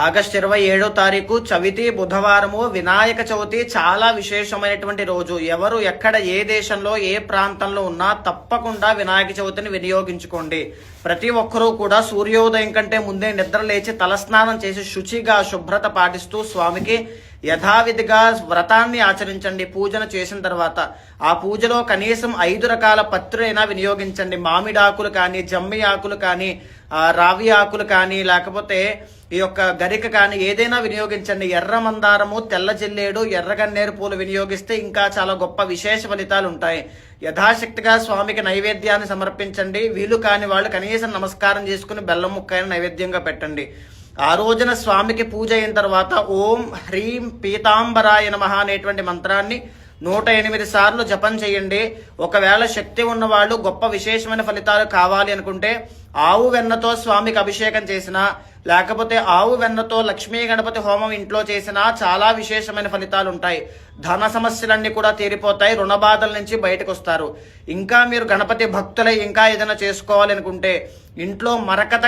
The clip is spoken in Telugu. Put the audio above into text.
ఆగస్టు 27వ తారీఖు చవితి బుధవారము వినాయక చవితి చాలా విశేషమైనటువంటి రోజు. ఎవరు ఎక్కడ ఏ దేశంలో ఏ ప్రాంతంలో ఉన్నా తప్పకుండా వినాయక చవితిని వినియోగించుకోండి. ప్రతి ఒక్కరూ కూడా సూర్యోదయం కంటే ముందే నిద్ర లేచి తలస్నానం చేసి శుచిగా శుభ్రత పాటిస్తూ స్వామికి యథావిధిగా వ్రతాన్ని ఆచరించండి. పూజను చేసిన తర్వాత ఆ పూజలో కనీసం 5 రకాల పత్రులైనా వినియోగించండి. మామిడి ఆకులు కానీ, జమ్మి ఆకులు కానీ, రావి ఆకులు కానీ, లేకపోతే ఈ యొక్క గరిక కానీ ఏదైనా వినియోగించండి. ఎర్ర మందారము, తెల్ల జిల్లేడు, ఎర్రగన్నేరు పూలు వినియోగిస్తే ఇంకా చాలా గొప్ప విశేష ఫలితాలు ఉంటాయి. యథాశక్తిగా స్వామికి నైవేద్యాన్ని సమర్పించండి. వీలు కాని వాళ్ళు కనీసం నమస్కారం చేసుకుని బెల్లం ముక్కైన నైవేద్యంగా పెట్టండి. ఆ రోజున స్వామికి పూజ అయిన తర్వాత ఓం హ్రీం పీతాంబరాయ నమః అనేటువంటి మంత్రాన్ని 108 సార్లు జపం చేయండి. ఒకవేళ శక్తి ఉన్నవాళ్ళు గొప్ప విశేషమైన ఫలితాలు కావాలి అనుకుంటే ఆవు వెన్నతో స్వామికి అభిషేకం చేసినా, లేకపోతే ఆవు వెన్నతో లక్ష్మీ గణపతి హోమం ఇంట్లో చేసినా చాలా విశేషమైన ఫలితాలు ఉంటాయి. ధన సమస్యలన్నీ కూడా తీరిపోతాయి. రుణ బాధల నుంచి బయటకు వస్తారు. ఇంకా మీరు గణపతి భక్తులై ఇంకా ఏదైనా చేసుకోవాలి అనుకుంటే ఇంట్లో మరకత